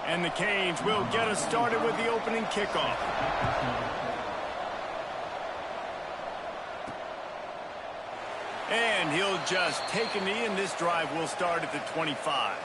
And the Canes will get us started with the opening kickoff. And he'll just take a knee, and this drive will start at the 25.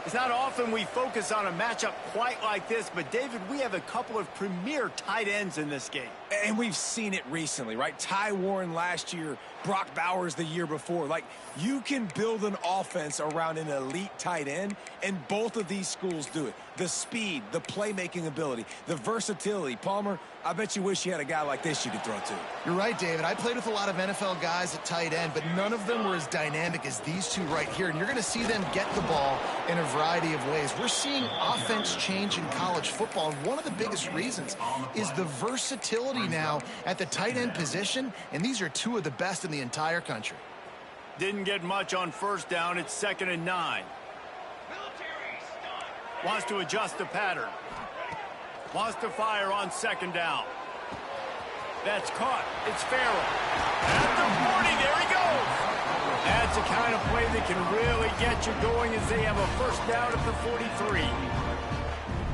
It's not often we focus on a matchup quite like this, but, David, we have a couple of premier tight ends in this game. And we've seen it recently, right? Ty Warren last year, Brock Bowers the year before. Like, you can build an offense around an elite tight end, and both of these schools do it. The speed, the playmaking ability, the versatility. Palmer, I bet you wish you had a guy like this you could throw to. You're right, David. I played with a lot of NFL guys at tight end, but none of them were as dynamic as these two right here. And you're going to see them get the ball in a variety of ways. We're seeing offense change in college football, and one of the biggest reasons is the versatility now at the tight end position, and these are two of the best in the entire country. Didn't get much on first down. It's 2nd and 9. Wants to adjust the pattern. Wants to fire on 2nd down. That's caught. It's Farrell. At the 40, there he goes. That's the kind of play that can really get you going as they have a first down at the 43.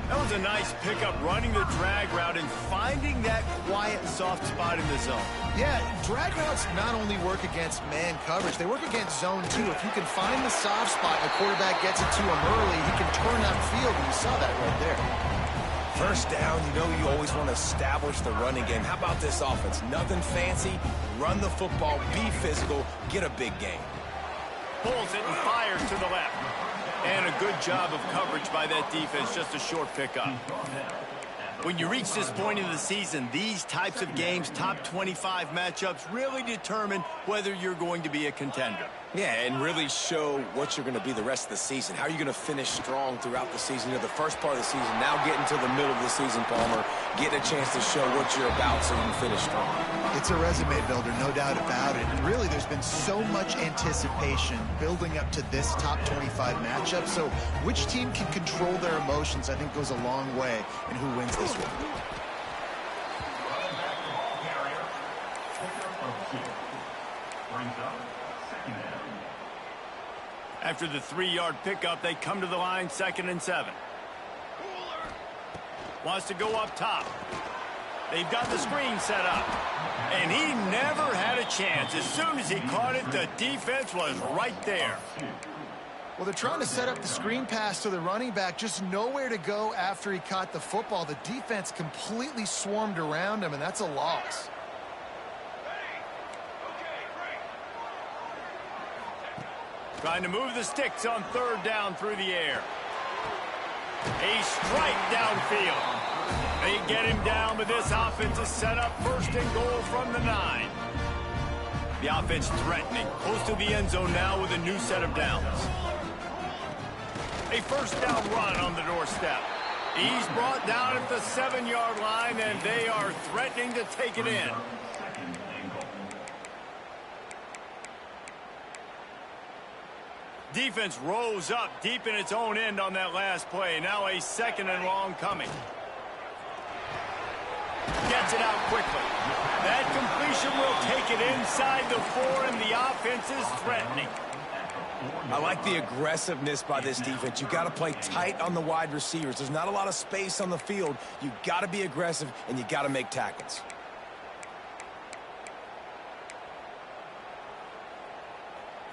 That was a nice pickup, running the drag route and finding that quiet, soft spot in the zone. Yeah, drag routes not only work against man coverage, they work against zone too. If you can find the soft spot and the quarterback gets it to him early, he can turn upfield, and you saw that right there. First down, you know you always want to establish the running game. How about this offense? Nothing fancy. Run the football, be physical, get a big game. Pulls it and fires to the left. And a good job of coverage by that defense, just a short pickup. When you reach this point in the season, these types of games, top 25 matchups, really determine whether you're going to be a contender. Yeah, and really show what you're going to be the rest of the season. How are you going to finish strong throughout the season? You know, the first part of the season, now getting to the middle of the season, Palmer, getting a chance to show what you're about so you can finish strong. It's a resume builder, no doubt about it. And really, there's been so much anticipation building up to this top 25 matchup. So which team can control their emotions, I think, goes a long way in who wins this one. After the 3-yard pickup, they come to the line, 2nd and 7. Wants to go up top. They've got the screen set up. And he never had a chance. As soon as he caught it, the defense was right there. Well, they're trying to set up the screen pass to the running back, just nowhere to go after he caught the football. The defense completely swarmed around him, and that's a loss. Trying to move the sticks on 3rd down through the air. A strike downfield. They get him down, but this offense is set up 1st and goal from the 9. The offense threatening, close to the end zone now with a new set of downs. A 1st down run on the doorstep. He's brought down at the 7-yard line, and they are threatening to take it in. Defense rose up deep in its own end on that last play. Now a 2nd and long coming. Gets it out quickly. That completion will take it inside the 4, and the offense is threatening. I like the aggressiveness by this defense. You got to play tight on the wide receivers. There's not a lot of space on the field. You got to be aggressive, and you got to make tackles.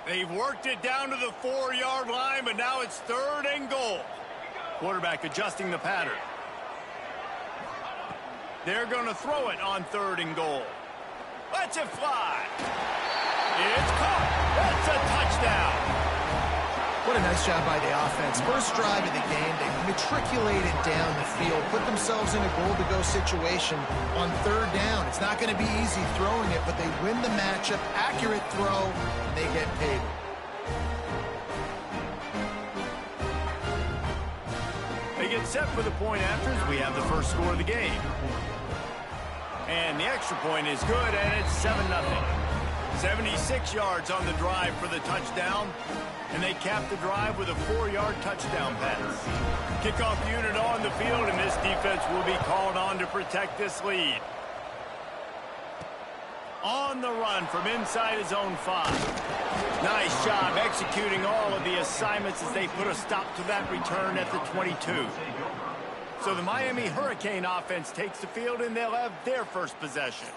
They've worked it down to the 4-yard line, but now it's 3rd and goal. Quarterback adjusting the pattern. They're going to throw it on 3rd and goal. Lets it fly. It's caught. That's a touchdown. What a nice job by the offense. First drive of the game, they matriculated down the field, put themselves in a goal-to-go situation on 3rd down. It's not going to be easy throwing it, but they win the matchup. Accurate throw, and they get paid. They get set for the point after as we have the first score of the game. And the extra point is good, and it's 7-0. 76 yards on the drive for the touchdown. And they cap the drive with a 4-yard touchdown pass. Kickoff unit on the field, and this defense will be called on to protect this lead. On the run from inside his own 5. Nice job executing all of the assignments as they put a stop to that return at the 22. So the Miami Hurricane offense takes the field, and they'll have their first possession.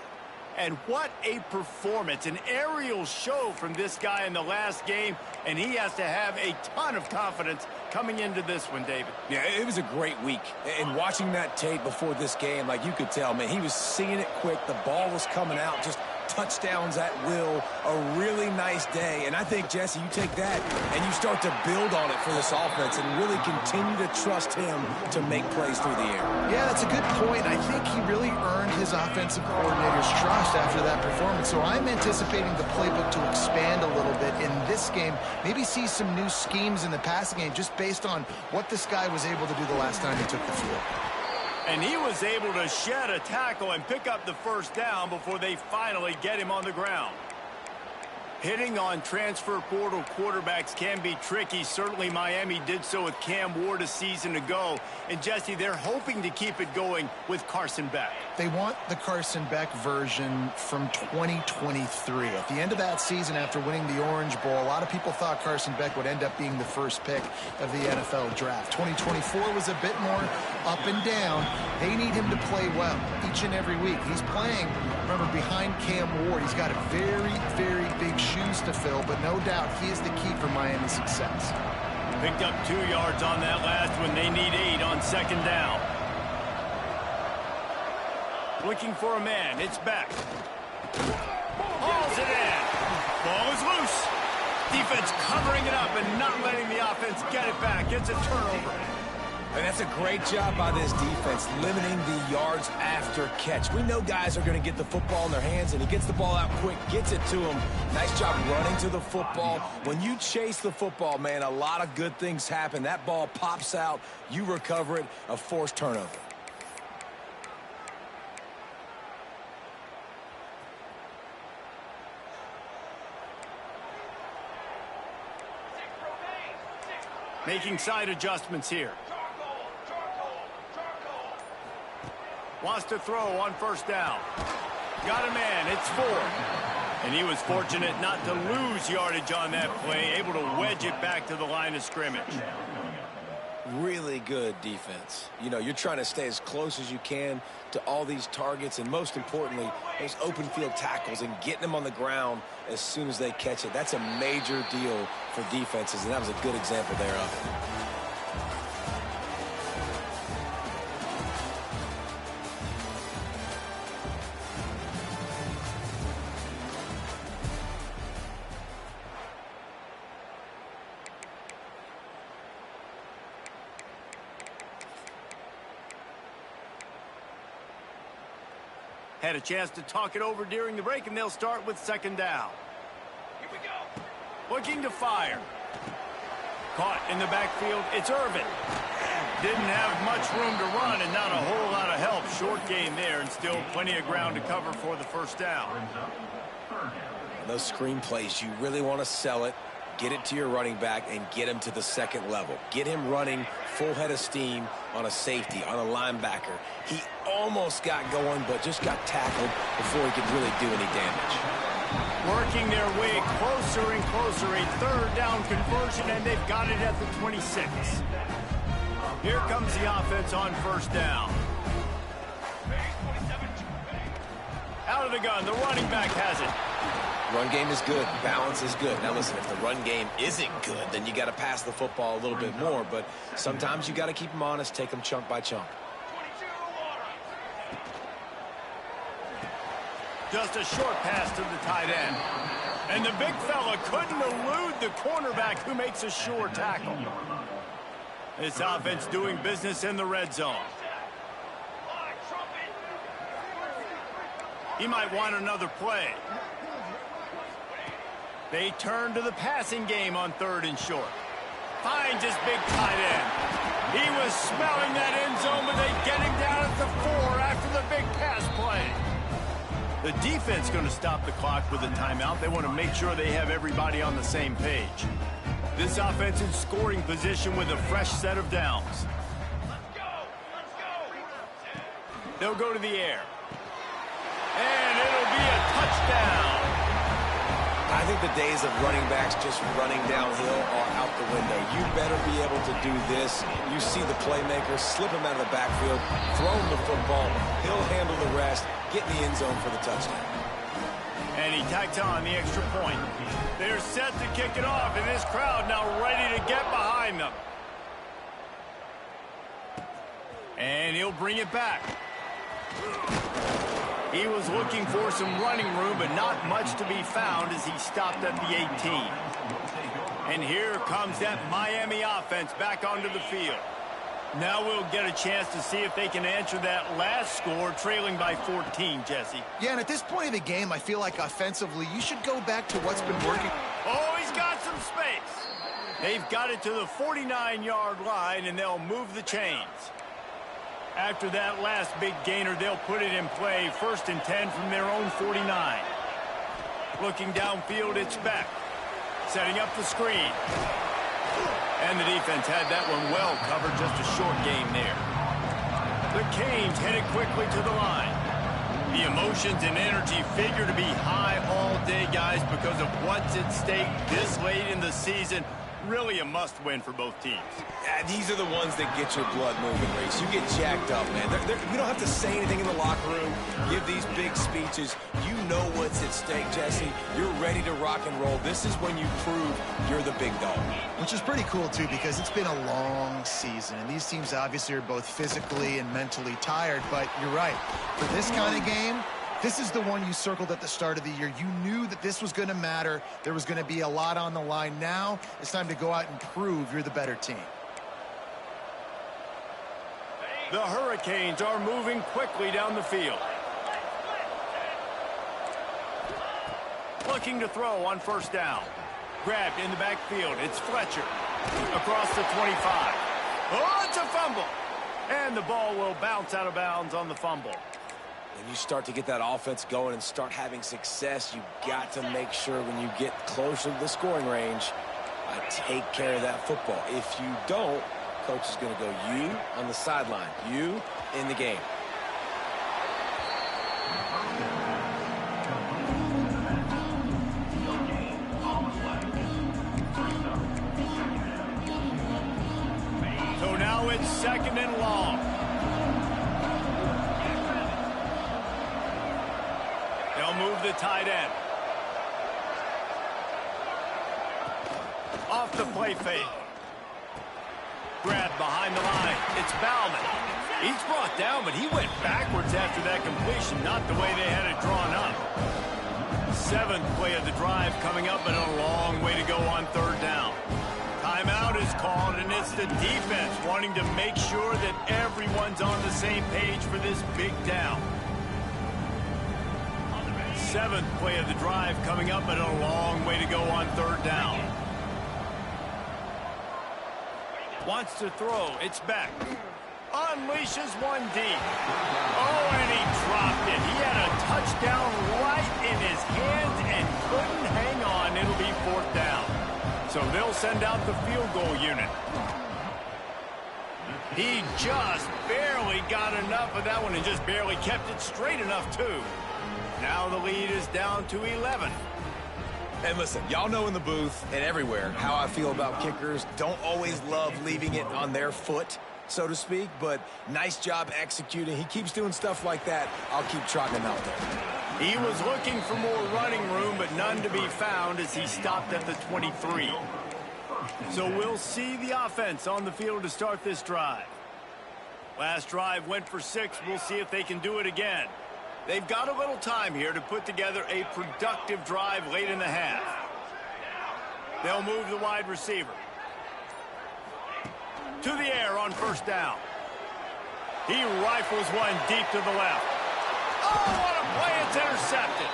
And what a performance, an aerial show from this guy in the last game, and he has to have a ton of confidence coming into this one, David. Yeah, it was a great week. And watching that tape before this game, like you could tell, man, he was seeing it quick. The ball was coming out, just touchdowns at will. A really nice day. And I think, Jesse, you take that and you start to build on it for this offense and really continue to trust him to make plays through the air. Yeah, that's a good point. I think he really earned his offensive coordinator's trust after that performance. So I'm anticipating the playbook to expand a little bit in this game. Maybe see some new schemes in the passing game just based on what this guy was able to do the last time he took the field. And he was able to shed a tackle and pick up the first down before they finally get him on the ground. Hitting on transfer portal quarterbacks can be tricky. Certainly Miami did so with Cam Ward a season ago. And Jesse, they're hoping to keep it going with Carson Beck. They want the Carson Beck version from 2023. At the end of that season, after winning the Orange Bowl, a lot of people thought Carson Beck would end up being the first pick of the NFL draft. 2024 was a bit more up and down. They need him to play well each and every week. He's playing, remember, behind Cam Ward. He's got a very, very big shoes to fill, but no doubt he is the key for Miami's success. Picked up 2 yards on that last one. They need 8 on second down. Looking for a man. It's back. Hauls it in. Ball is loose. Defense covering it up and not letting the offense get it back. It's a turnover. And that's a great job by this defense, limiting the yards after catch. We know guys are going to get the football in their hands, and he gets the ball out quick, gets it to him. Nice job running to the football. When you chase the football, man, a lot of good things happen. That ball pops out, you recover it, a forced turnover. Making side adjustments here. Wants to throw on first down. Got a man. It's 4. And he was fortunate not to lose yardage on that play, able to wedge it back to the line of scrimmage. Really good defense. You know, you're trying to stay as close as you can to all these targets, and most importantly, those open field tackles and getting them on the ground as soon as they catch it. That's a major deal for defenses, and that was a good example thereof. Had a chance to talk it over during the break, and they'll start with second down. Here we go. Looking to fire. Caught in the backfield. It's Irvin. Didn't have much room to run and not a whole lot of help. Short gain there, and still plenty of ground to cover for the first down. Those screen plays, you really want to sell it, get it to your running back, and get him to the second level. Get him running full head of steam on a safety, on a linebacker. He almost got going, but just got tackled before he could really do any damage. Working their way closer and closer. A third down conversion, and they've got it at the 26. Here comes the offense on first down. Out of the gun, the running back has it. Run game is good. Balance is good. Now, listen, if the run game isn't good, then you got to pass the football a little bit more. But sometimes you got to keep them honest, take them chunk by chunk. Just a short pass to the tight end. And the big fella couldn't elude the cornerback who makes a sure tackle. This offense doing business in the red zone. He might want another play. They turn to the passing game on third and short. Finds his big tight end. He was smelling that end zone, but they get him down at the 4 after the big pass play. The defense going to stop the clock with a timeout. They want to make sure they have everybody on the same page. This offense in scoring position with a fresh set of downs. They'll go to the air. And it'll be a touchdown. I think think the days of running backs just running downhill are out the window. You better be able to do this. You see the playmaker, slip him out of the backfield, throw him the football. He'll handle the rest, get in the end zone for the touchdown. And he tacks on the extra point. They're set to kick it off, and this crowd now ready to get behind them. And he'll bring it back. He was looking for some running room, but not much to be found as he stopped at the 18. And here comes that Miami offense back onto the field. Now we'll get a chance to see if they can answer that last score, trailing by 14, Jesse. Yeah, and at this point of the game, I feel like offensively, you should go back to what's been working. Oh, he's got some space. They've got it to the 49-yard line, and they'll move the chains. After that last big gainer, they'll put it in play, 1st and 10 from their own 49. Looking downfield, it's Beck. Setting up the screen. And the defense had that one well covered, just a short game there. The Canes headed quickly to the line. The emotions and energy figure to be high all day, guys, because of what's at stake this late in the season. Really a must-win for both teams. Yeah, these are the ones that get your blood moving, Reese. You get jacked up, man. You don't have to say anything in the locker room, give these big speeches. You know what's at stake, Jesse. You're ready to rock and roll. This is when you prove you're the big dog. Which is pretty cool, too, because it's been a long season. And these teams obviously are both physically and mentally tired. But you're right. For this kind of game, this is the one you circled at the start of the year. You knew that this was going to matter. There was going to be a lot on the line. Now it's time to go out and prove you're the better team. The Hurricanes are moving quickly down the field. Looking to throw on 1st down. Grabbed in the backfield. It's Fletcher. Across the 25. Oh, it's a fumble. And the ball will bounce out of bounds on the fumble. When you start to get that offense going and start having success, you've got to make sure when you get closer to the scoring range, take care of that football. If you don't, coach is going to go you on the sideline, you in the game. So now it's 2nd and long. Move the tight end. Off the play fake. Grabbed behind the line. It's Bauman. He's brought down, but he went backwards after that completion, not the way they had it drawn up. 7th play of the drive coming up, and a long way to go on 3rd down. Timeout is called, and it's the defense wanting to make sure that everyone's on the same page for this big down. 7th play of the drive coming up, and a long way to go on 3rd down. Wants to throw. It's Beck. Unleashes one deep. Oh, and he dropped it. He had a touchdown right in his hands and couldn't hang on. It'll be 4th down. So they'll send out the field goal unit. He just barely got enough of that one and just barely kept it straight enough, too. Now the lead is down to 11. And listen, y'all know in the booth and everywhere how I feel about kickers. Don't always love leaving it on their foot, so to speak, but nice job executing. He keeps doing stuff like that. I'll keep trotting him out there. He was looking for more running room, but none to be found as he stopped at the 23. So we'll see the offense on the field to start this drive. Last drive went for 6. We'll see if they can do it again. They've got a little time here to put together a productive drive late in the half. They'll move the wide receiver. To the air on 1st down. He rifles one deep to the left. Oh, what a play. It's intercepted.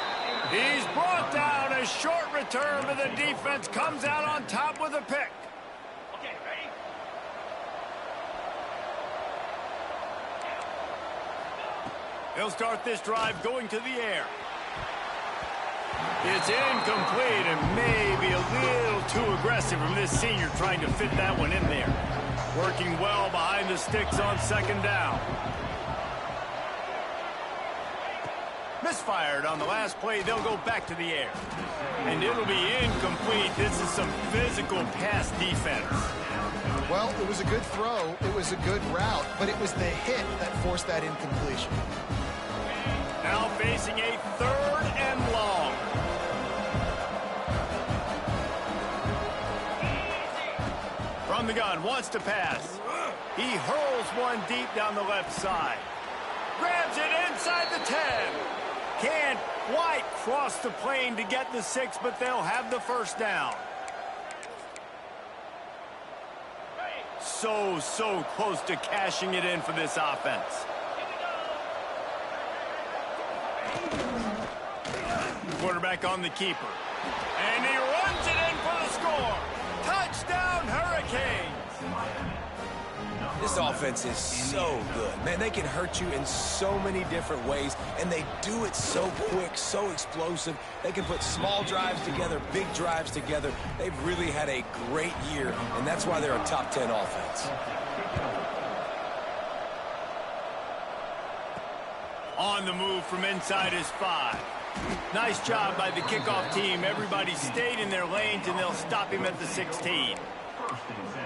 He's brought down. A short return, but the defense comes out on top with a pick. He'll start this drive going to the air. It's incomplete and maybe a little too aggressive from this senior trying to fit that one in there. Working well behind the sticks on 2nd down. misfired on the last play. They'll go back to the air. And it'll be incomplete. This is some physical pass defense. Well, it was a good throw. It was a good route, but it was the hit that forced that incompletion. Now facing a 3rd and long. From the gun, wants to pass. He hurls one deep down the left side. Grabs it inside the 10. Can't quite cross the plane to get the 6, but they'll have the first down. So close to cashing it in for this offense. Quarterback on the keeper. And he runs it in for the score. Touchdown, Hurricanes. This offense is so good. Man, they can hurt you in so many different ways, and they do it so quick, so explosive. They can put small drives together, big drives together. They've really had a great year, and that's why they're a top 10 offense. On the move from inside his 5. Nice job by the kickoff team. Everybody stayed in their lanes, and they'll stop him at the 16.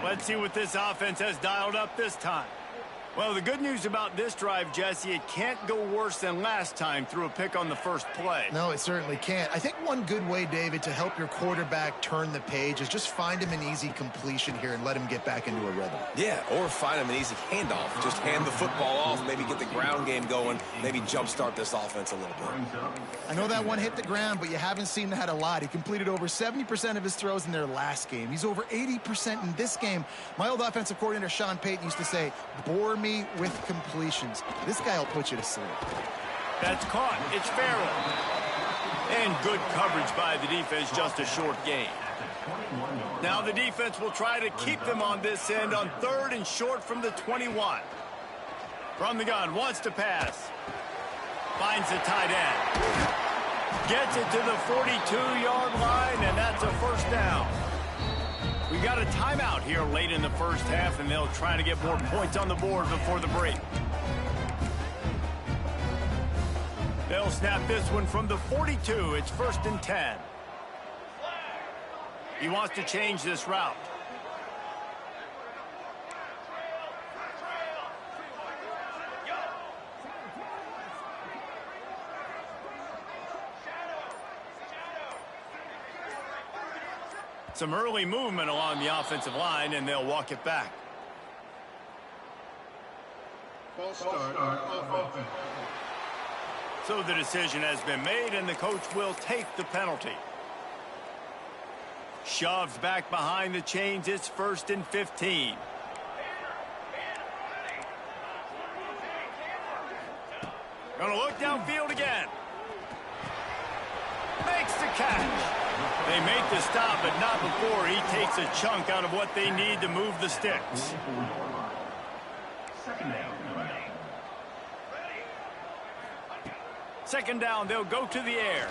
Let's see what this offense has dialed up this time. Well, the good news about this drive, Jesse, it can't go worse than last time through a pick on the first play. No, it certainly can't. I think one good way, David, to help your quarterback turn the page is just find him an easy completion here and let him get back into a rhythm. Yeah, or find him an easy handoff. Just hand the football off, maybe get the ground game going, maybe jumpstart this offense a little bit. I know that one hit the ground, but you haven't seen that a lot. He completed over 70% of his throws in their last game. He's over 80% in this game. My old offensive coordinator, Sean Payton, used to say, bore me with completions. This guy will put you to sleep. That's caught. It's Farrell. And good coverage by the defense, just a short gain. Now the defense will try to keep them on this end on 3rd and short from the 21. From the gun, wants to pass. Finds the tight end. Gets it to the 42-yard line, and that's a first down. We got a timeout here late in the first half, and they'll try to get more points on the board before the break. They'll snap this one from the 42. It's 1st and 10. He wants to change this route. Some early movement along the offensive line, and they'll walk it back. False start on offense. So the decision has been made, and the coach will take the penalty. Shoves back behind the chains. It's 1st and 15. Gonna look downfield again. Makes the catch. They make the stop, but not before he takes a chunk out of what they need to move the sticks. Second down, they'll go to the air.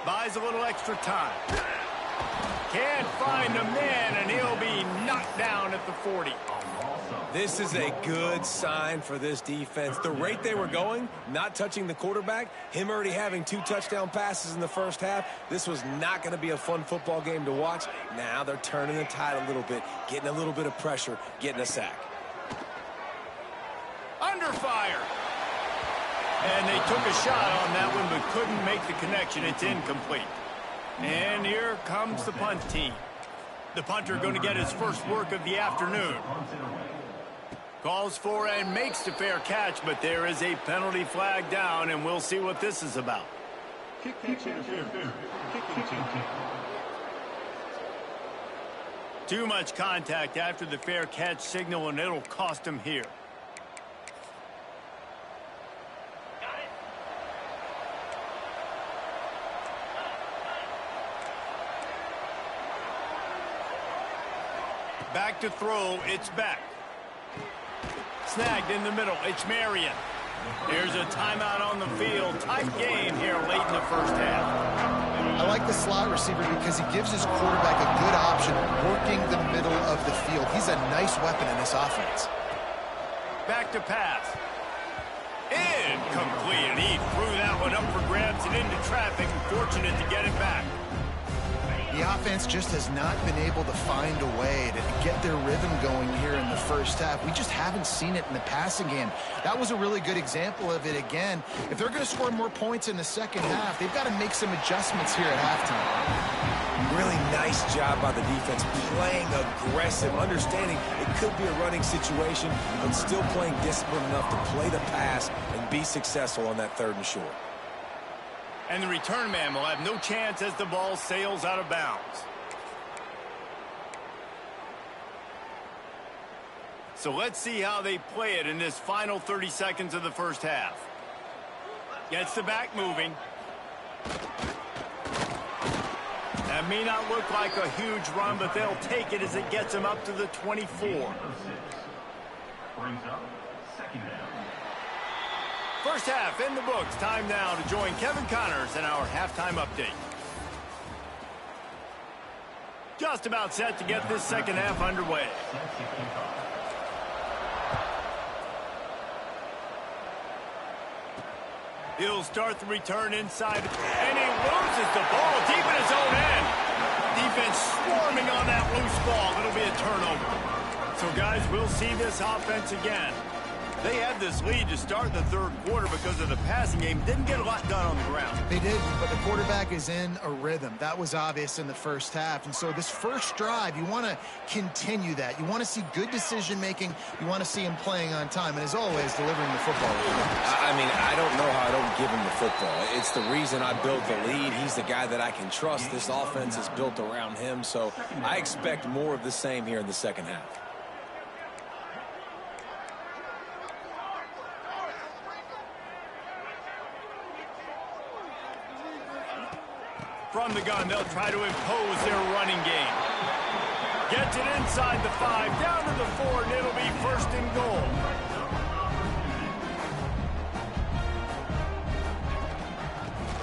Buys a little extra time. Can't find a man, and he'll be knocked down at the 40. This is a good sign for this defense. The rate they were going, not touching the quarterback, him already having 2 touchdown passes in the first half, this was not going to be a fun football game to watch. Now they're turning the tide a little bit, getting a little bit of pressure, getting a sack. Under fire. And they took a shot on that one, but couldn't make the connection. It's incomplete. And here comes the punt team. The punter going to get his first work of the afternoon. Calls for and makes the fair catch, but there is a penalty flag down, and we'll see what this is about. Too much contact after the fair catch signal, and it'll cost him here. Back to throw. It's back. Snagged in the middle. It's Marion. There's a timeout on the field. Tight game here late in the first half. I like the slot receiver because he gives his quarterback a good option working the middle of the field. He's a nice weapon in this offense. Back to pass. Incomplete, and he threw that one up for grabs and into traffic. Fortunate to get it back. The offense just has not been able to find a way to get their rhythm going here in the first half. We just haven't seen it in the passing game. That was a really good example of it again. If they're going to score more points in the second half, they've got to make some adjustments here at halftime. Really nice job by the defense, playing aggressive, understanding it could be a running situation, but still playing disciplined enough to play the pass and be successful on that 3rd and short. And the return man will have no chance as the ball sails out of bounds. So let's see how they play it in this final 30 seconds of the first half. Gets the back moving. That may not look like a huge run, but they'll take it as it gets them up to the 24. Brings up 2nd down. First half in the books. Time now to join Kevin Connors in our halftime update. Just about set to get this second half underway. He'll start the return inside, and he loses the ball deep in his own end. Defense swarming on that loose ball. It'll be a turnover. So, guys, we'll see this offense again. They had this lead to start the 3rd quarter because of the passing game. Didn't get a lot done on the ground. They did, but the quarterback is in a rhythm. That was obvious in the first half. And so this first drive, you want to continue that. You want to see good decision-making. You want to see him playing on time. And as always, delivering the football. I mean, I don't know how I don't give him the football. It's the reason I built the lead. He's the guy that I can trust. This offense is built around him. So I expect more of the same here in the second half. From the gun, they'll try to impose their running game. Gets it inside the 5, down to the 4, and it'll be 1st and goal.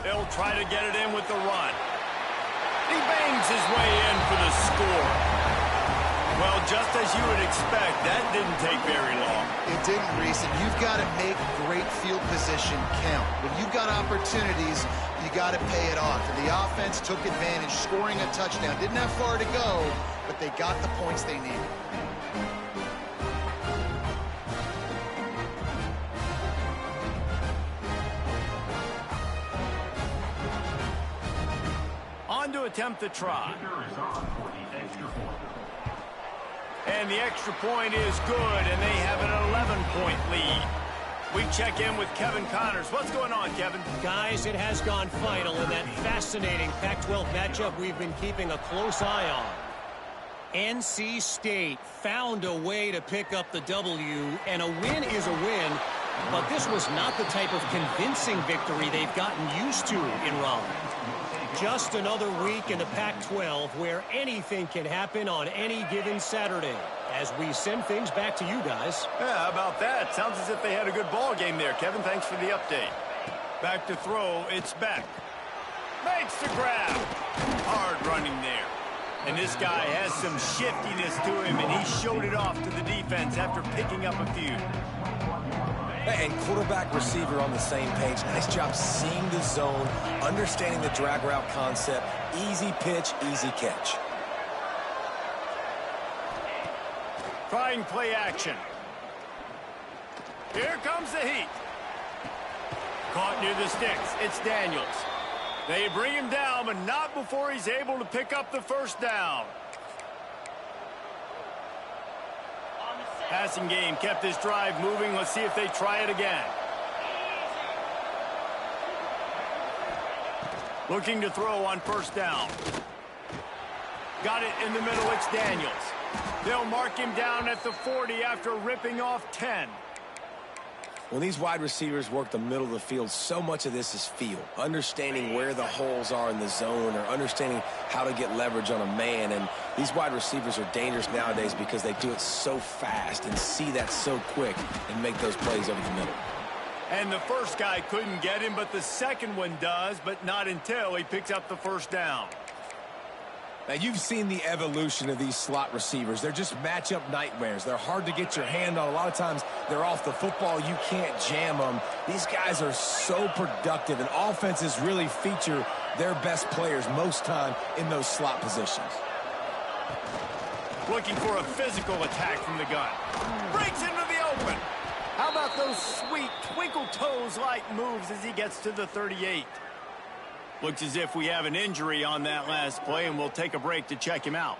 They'll try to get it in with the run. He bangs his way in for the score. Well, just as you would expect, that didn't take very long. It didn't, Reese, and you've got to make great field position count. When you've got opportunities, you got to pay it off. And the offense took advantage, scoring a touchdown. Didn't have far to go, but they got the points they needed. On to attempt the try. And the extra point is good, and they have an 11-point lead. We check in with Kevin Connors. What's going on, Kevin? Guys, it has gone final in that fascinating Pac-12 matchup we've been keeping a close eye on. NC State found a way to pick up the W, and a win is a win, but this was not the type of convincing victory they've gotten used to in Raleigh. Just another week in the Pac-12 where anything can happen on any given Saturday. As we send things back to you guys. Yeah, how about that? Sounds as if they had a good ball game there, Kevin. Thanks for the update. Back to throw. It's Beck. Makes the grab. Hard running there. And this guy has some shiftiness to him, and he showed it off to the defense after picking up a few. And quarterback receiver on the same page. Nice job seeing the zone, understanding the drag route concept. Easy pitch, easy catch. Trying play action. Here comes the heat. Caught near the sticks. It's Daniels. They bring him down, but not before he's able to pick up the first down. Passing game kept this drive moving. Let's see if they try it again. Looking to throw on first down. Got it in the middle. It's Daniels. They'll mark him down at the 40 after ripping off 10. When these wide receivers work the middle of the field, so much of this is feel. Understanding where the holes are in the zone or understanding how to get leverage on a man. And these wide receivers are dangerous nowadays because they do it so fast and see that so quick and make those plays over the middle. And the first guy couldn't get him, but the second one does, but not until he picks up the first down. Now, you've seen the evolution of these slot receivers. They're just matchup nightmares. They're hard to get your hand on. A lot of times, they're off the football. You can't jam them. These guys are so productive, and offenses really feature their best players most time in those slot positions. Looking for a physical attack from the gun. Breaks into the open. How about those sweet twinkle toes-like moves as he gets to the 38? Looks as if we have an injury on that last play, and we'll take a break to check him out.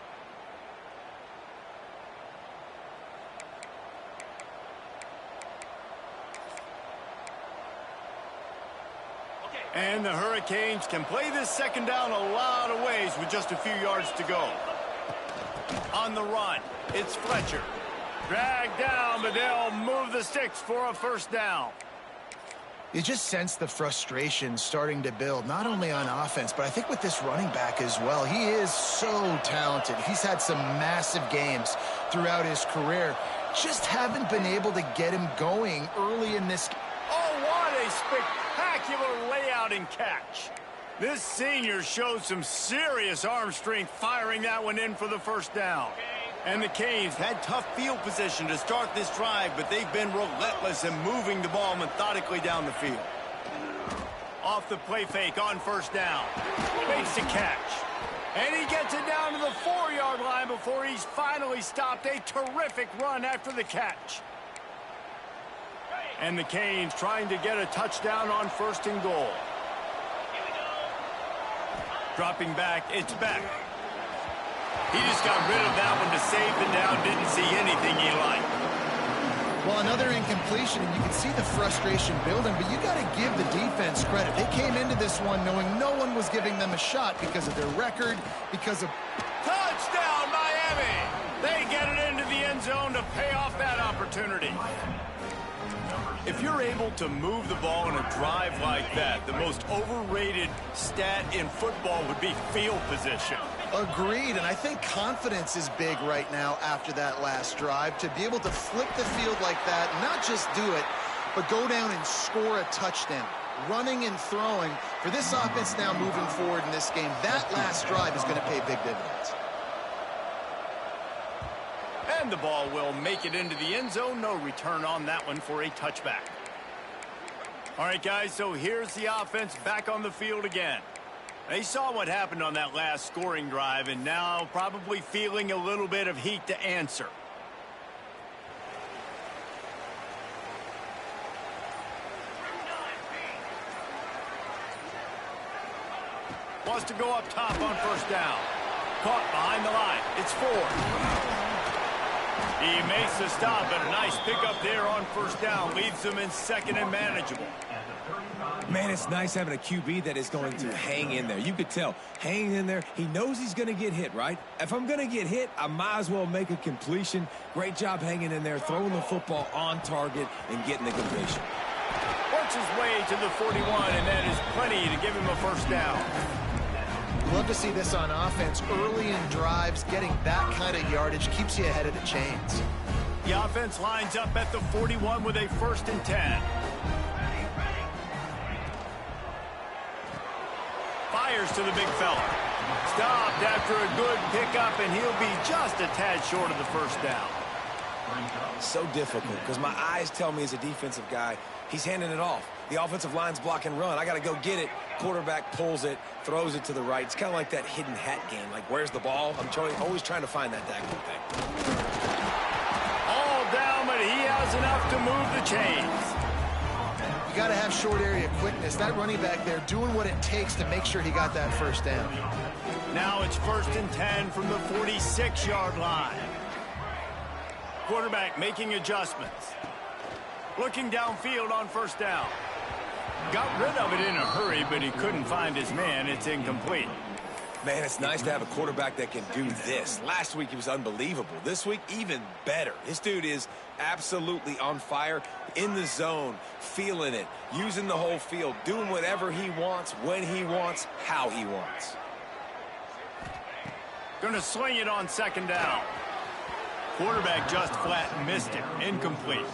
And the Hurricanes can play this second down a lot of ways with just a few yards to go. On the run, it's Fletcher. Dragged down, but they'll move the sticks for a first down. You just sense the frustration starting to build, not only on offense, but I think with this running back as well. He is so talented. He's had some massive games throughout his career. Just haven't been able to get him going early in this. Oh, what a spectacular layout and catch. This senior showed some serious arm strength firing that one in for the first down. And the Canes had tough field position to start this drive, but they've been relentless in moving the ball methodically down the field. Off the play fake on first down. Makes the catch. And he gets it down to the 4-yard line before he's finally stopped. A terrific run after the catch. And the Canes trying to get a touchdown on first and goal. Dropping back, it's Beck. He just got rid of that one to save the down. Didn't see anything he liked. Well, another incompletion, and you can see the frustration building, but you got to give the defense credit. They came into this one knowing no one was giving them a shot because of their record, because of... Touchdown, Miami! They get it into the end zone to pay off that opportunity. If you're able to move the ball in a drive like that, the most overrated stat in football would be field position. Agreed, and I think confidence is big right now after that last drive. To be able to flip the field like that, not just do it, but go down and score a touchdown. Running and throwing, for this offense now moving forward in this game, that last drive is going to pay big dividends. And the ball will make it into the end zone. No return on that one for a touchback. All right, guys, so here's the offense back on the field again. They saw what happened on that last scoring drive, and now probably feeling a little bit of heat to answer. Wants to go up top on first down. Caught behind the line. It's Ford. He makes the stop, but a nice pickup there on first down. Leaves them in second and manageable. Man, it's nice having a QB that is going to hang in there. You could tell, hanging in there, he knows he's going to get hit, right? If I'm going to get hit, I might as well make a completion. Great job hanging in there, throwing the football on target and getting the completion. Works his way to the 41, and that is plenty to give him a first down. Love to see this on offense. Early in drives, getting that kind of yardage keeps you ahead of the chains. The offense lines up at the 41 with a 1st and 10. Fires to the big fella. Stopped after a good pickup, and he'll be just a tad short of the first down. So difficult because my eyes tell me as a defensive guy, he's handing it off. The offensive line's block and run. I got to go get it. Quarterback pulls it, throws it to the right. It's kind of like that hidden hat game. Like, where's the ball? I'm always trying to find that daggone thing. All down, but he has enough to move the chains. You got to have short area quickness. That running back there doing what it takes to make sure he got that first down. Now it's 1st and 10 from the 46-yard line. Quarterback making adjustments. Looking downfield on first down. Got rid of it in a hurry, but he couldn't find his man. It's incomplete. Man, it's nice to have a quarterback that can do this. Last week, he was unbelievable. This week, even better. This dude is absolutely on fire, in the zone, feeling it, using the whole field, doing whatever he wants, when he wants, how he wants. Going to sling it on second down. Quarterback just flat missed it. Incomplete.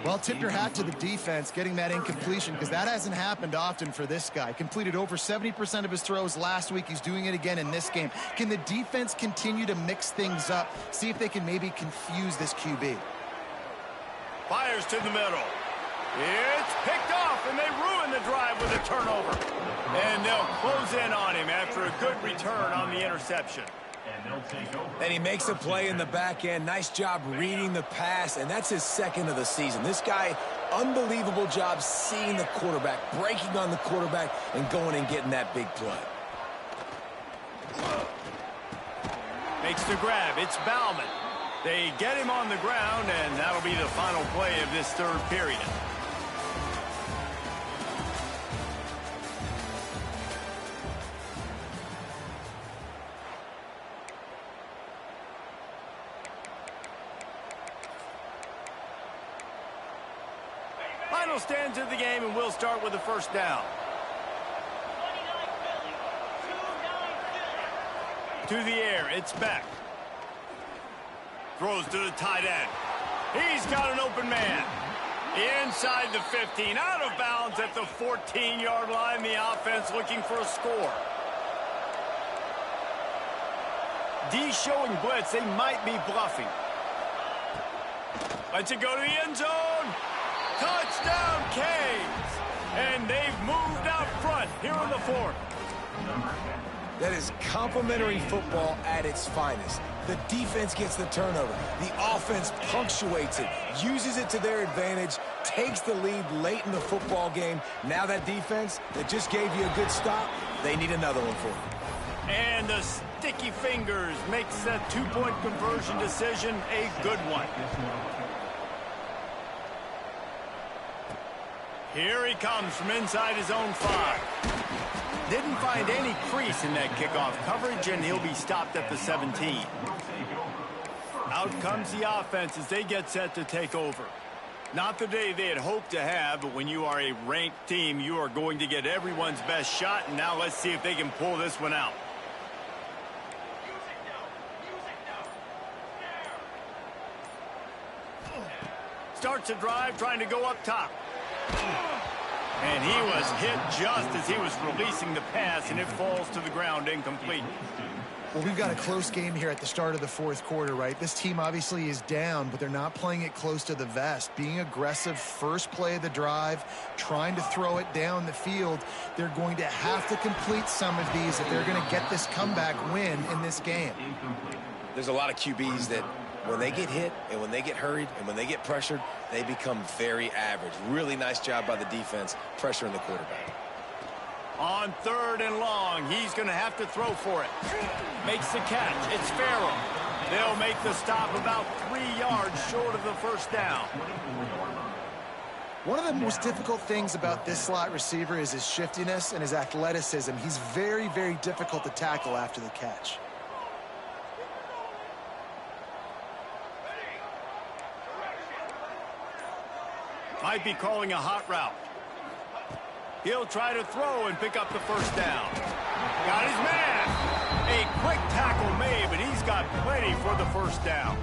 Well, tip your hat to the defense getting that incompletion, because that hasn't happened often for this guy. Completed over 70% of his throws last week. He's doing it again in this game. Can the defense continue to mix things up? See if they can maybe confuse this QB. Fires to the middle. It's picked off, and they ruin the drive with a turnover. And they'll close in on him after a good return on the interception. And he makes a play in the back end. Nice job reading the pass, and that's his second of the season. This guy, unbelievable job seeing the quarterback, breaking on the quarterback, and going and getting that big play. Makes the grab. It's Bauman. They get him on the ground, and that'll be the final play of this third period. Final stands of the game, and we'll start with the first down. To the air, it's Beck. Throws to the tight end. He's got an open man. Inside the 15, out of bounds at the 14-yard line. The offense looking for a score. D showing blitz. They might be bluffing. Lets it go to the end zone. Touchdown, Canes. And they've moved out front here in the fourth. That is complimentary football at its finest. The defense gets the turnover. The offense punctuates it, uses it to their advantage, takes the lead late in the football game. Now that defense that just gave you a good stop, they need another one for you. And the sticky fingers makes that two-point conversion decision a good one. Here he comes from inside his own 5. Didn't find any crease in that kickoff coverage, and he'll be stopped at the 17. Out comes the offense as they get set to take over. Not the day they had hoped to have, but when you are a ranked team, you are going to get everyone's best shot, and now let's see if they can pull this one out. Starts a drive trying to go up top. And he was hit just as he was releasing the pass, and it falls to the ground incomplete. Well, we've got a close game here at the start of the fourth quarter, right? This team obviously is down, but they're not playing it close to the vest. Being aggressive, first play of the drive, trying to throw it down the field. They're going to have to complete some of these if they're going to get this comeback win in this game. There's a lot of QBs that when they get hit and when they get hurried and when they get pressured, they become very average. Really nice job by the defense pressuring the quarterback. On 3rd and long, he's going to have to throw for it. Makes the catch. It's Farrell. They'll make the stop about 3 yards short of the first down. One of the most difficult things about this slot receiver is his shiftiness and his athleticism. He's very, very difficult to tackle after the catch. Might be calling a hot route. He'll try to throw and pick up the first down. Got his man. A quick tackle made, but he's got plenty for the first down.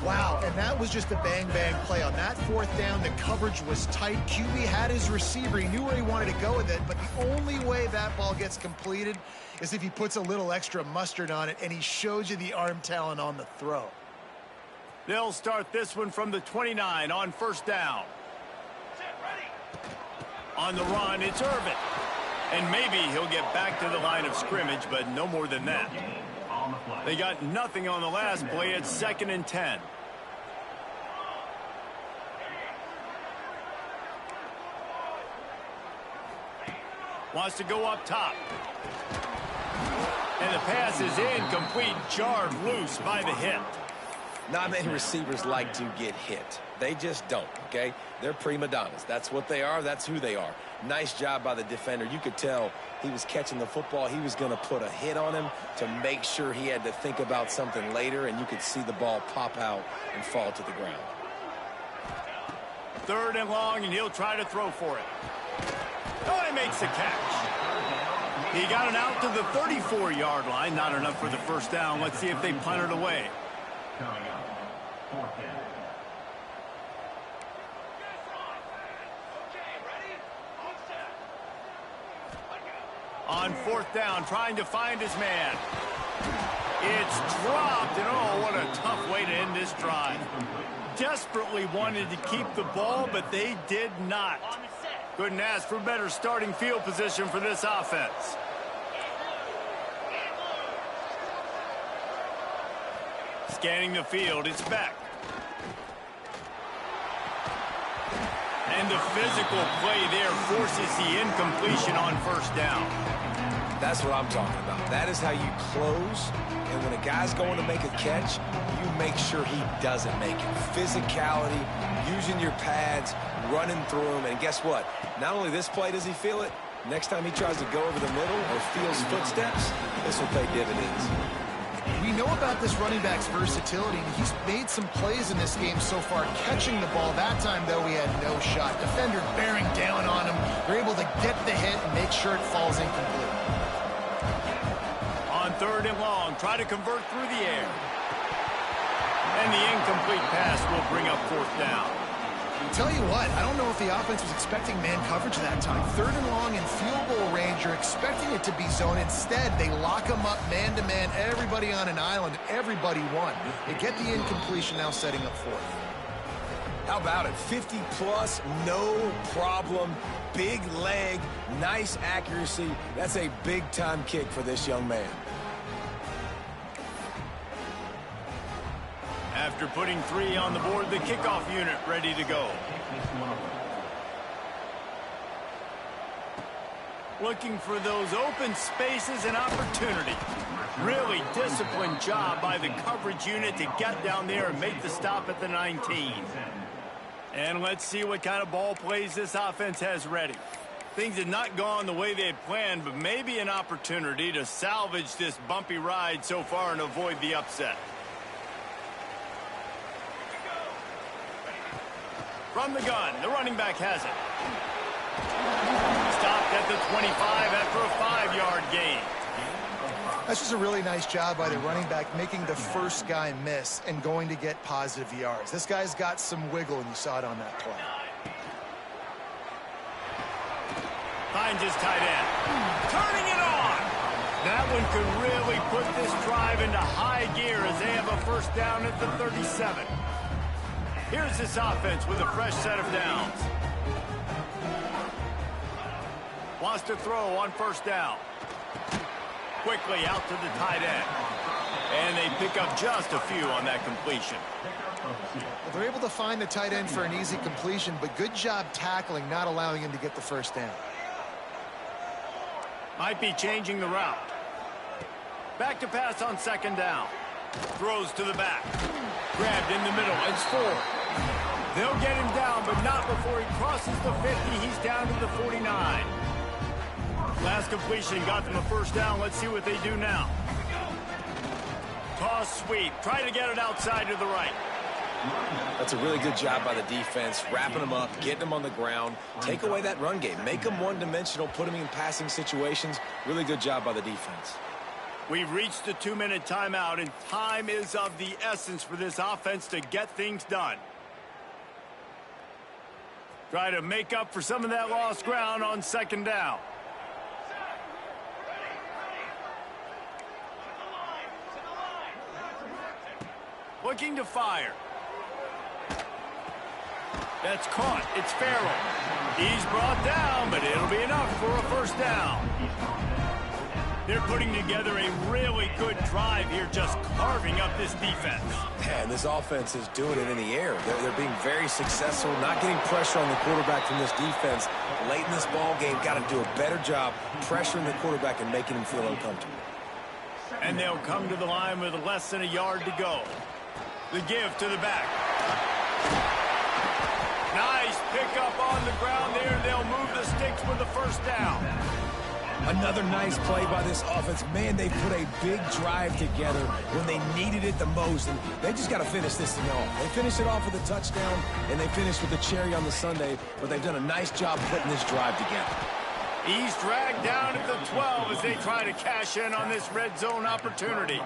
Wow, and that was just a bang-bang play. On that 4th down, the coverage was tight. QB had his receiver. He knew where he wanted to go with it, but the only way that ball gets completed is if he puts a little extra mustard on it, and he shows you the arm talent on the throw. They'll start this one from the 29 on first down. On the run, it's Irvin. And maybe he'll get back to the line of scrimmage, but no more than that. They got nothing on the last play. It's 2nd and 10. Wants to go up top. And the pass is incomplete, jarred loose by the hit. Not many receivers like to get hit. They just don't, okay? They're prima donnas. That's what they are. That's who they are. Nice job by the defender. You could tell he was catching the football. He was going to put a hit on him to make sure he had to think about something later, and you could see the ball pop out and fall to the ground. 3rd and long, and he'll try to throw for it. Oh, he makes the catch. He got it out to the 34-yard line. Not enough for the first down. Let's see if they punt it away. On 4th down, trying to find his man. It's dropped, and oh, what a tough way to end this drive. Desperately wanted to keep the ball, but they did not. Couldn't ask for better starting field position for this offense. Scanning the field, it's back. And the physical play there forces the incompletion on 1st down. That's what I'm talking about. That is how you close. And when a guy's going to make a catch, you make sure he doesn't make it. Physicality, using your pads, running through him. And guess what? Not only this play does he feel it, next time he tries to go over the middle or feels footsteps, this will pay dividends. We know about this running back's versatility, and he's made some plays in this game so far, catching the ball. That time, though, he had no shot. Defender bearing down on him. They're able to get the hit and make sure it falls incomplete. On 3rd and long, try to convert through the air. And the incomplete pass will bring up 4th down. Tell you what, I don't know if the offense was expecting man coverage that time. 3rd and long in field goal range, you're expecting it to be zone. Instead, they lock them up man-to-man, everybody on an island, everybody won. They get the incompletion, now setting up 4th. How about it? 50-plus, no problem. Big leg, nice accuracy. That's a big-time kick for this young man. After putting 3 on the board, the kickoff unit ready to go. Looking for those open spaces and opportunity. Really disciplined job by the coverage unit to get down there and make the stop at the 19. And let's see what kind of ball plays this offense has ready. Things had not gone the way they had planned, but maybe an opportunity to salvage this bumpy ride so far and avoid the upset. From the gun, the running back has it. Stopped at the 25 after a 5-yard gain. That's just a really nice job by the running back, making the first guy miss and going to get positive yards. This guy's got some wiggle, and you saw it on that play. Finds his tight end. Turning it on. That one could really put this drive into high gear as they have a 1st down at the 37. Here's this offense with a fresh set of downs. Wants to throw on 1st down. Quickly out to the tight end. And they pick up just a few on that completion. Well, they're able to find the tight end for an easy completion, but good job tackling, not allowing him to get the 1st down. Might be changing the route. Back to pass on 2nd down. Throws to the back. Grabbed in the middle. It's 4. They'll get him down, but not before he crosses the 50. He's down to the 49. Last completion got them a 1st down. Let's see what they do now. Toss sweep. Try to get it outside to the right. That's a really good job by the defense, wrapping them up, getting them on the ground. Take away that run game. Make them one-dimensional, put them in passing situations. Really good job by the defense. We've reached the 2-minute timeout, and time is of the essence for this offense to get things done. Try to make up for some of that lost ground on 2nd down. Looking to fire. That's caught. It's Farrell. He's brought down, but it'll be enough for a 1st down. They're putting together a really good drive here, just carving up this defense. And this offense is doing it in the air. They're being very successful, not getting pressure on the quarterback from this defense. Late in this ball game, got to do a better job pressuring the quarterback and making him feel uncomfortable. And they'll come to the line with less than a yard to go. The give to the back. Nice pickup on the ground there. They'll move the sticks with the 1st down. Another nice play by this offense. Man, they put a big drive together when they needed it the most, and they just got to finish this thing off. They finish it off with a touchdown, and they finish with the cherry on the sundae, but they've done a nice job putting this drive together. He's dragged down at the 12 as they try to cash in on this red zone opportunity.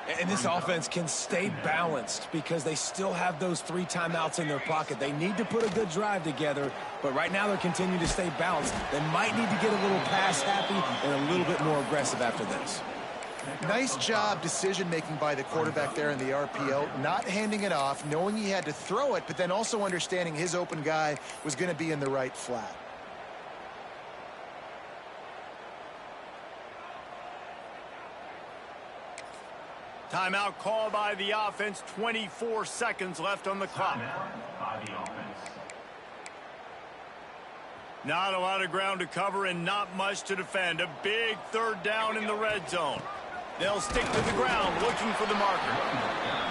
And this offense can stay balanced because they still have those 3 timeouts in their pocket. They need to put a good drive together, but right now they're continuing to stay balanced. They might need to get a little pass happy and a little bit more aggressive after this. Nice job decision-making by the quarterback there in the RPO, not handing it off, knowing he had to throw it, but then also understanding his open guy was going to be in the right flat. Timeout called by the offense. 24 seconds left on the clock. Not a lot of ground to cover and not much to defend. A big 3rd down in the red zone. They'll stick to the ground looking for the marker.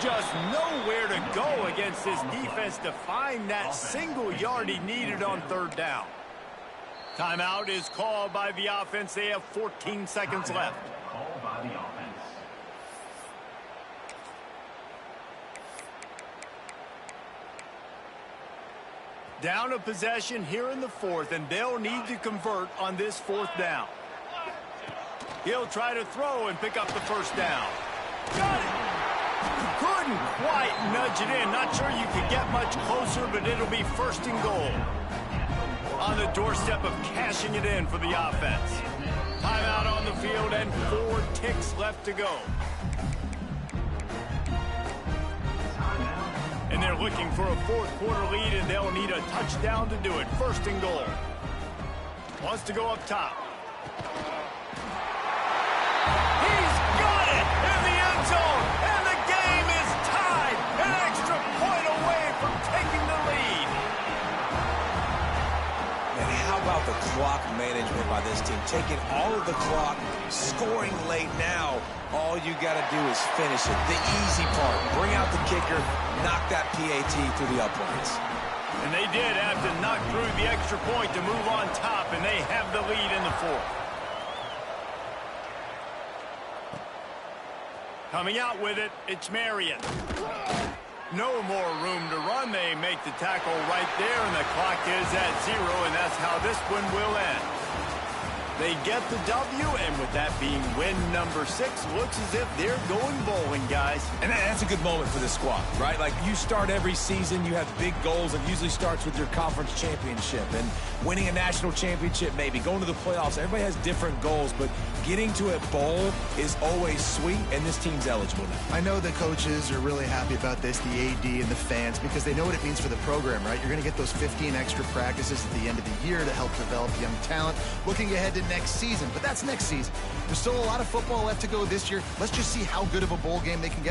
Just nowhere to go against this defense to find that single yard he needed on 3rd down. Timeout is called by the offense. They have 14 seconds left. Called by the offense. Down a possession here in the 4th, and they'll need to convert on this 4th down. He'll try to throw and pick up the 1st down. Got it! Couldn't quite nudge it in. Not sure you could get much closer, but it'll be 1st and goal. On the doorstep of cashing it in for the offense. Timeout on the field and 4 ticks left to go. And they're looking for a 4th quarter lead, and they'll need a touchdown to do it. 1st and goal. Wants to go up top. He's got it in the end zone, and the game is tied. An extra point away from taking the lead. And how about the clock management by this team? Taking all of the clock, scoring late now. All you got to do is finish it. The easy part. Bring out the kicker, knock that PAT through the uprights. And they did have to knock through the extra point to move on top, and they have the lead in the 4th. Coming out with it, it's Marion. No more room to run. They make the tackle right there, and the clock is at 0, and that's how this one will end. They get the W, and with that being win number 6, looks as if they're going bowling, guys. And that's a good moment for this squad, right? Like, you start every season, you have big goals. It usually starts with your conference championship and winning a national championship, maybe going to the playoffs. Everybody has different goals, but getting to a bowl is always sweet, and this team's eligible now. I know the coaches are really happy about this, the AD and the fans, because they know what it means for the program, right? You're going to get those 15 extra practices at the end of the year to help develop young talent. Looking ahead to next season, but that's next season. There's still a lot of football left to go this year. Let's just see how good of a bowl game they can get.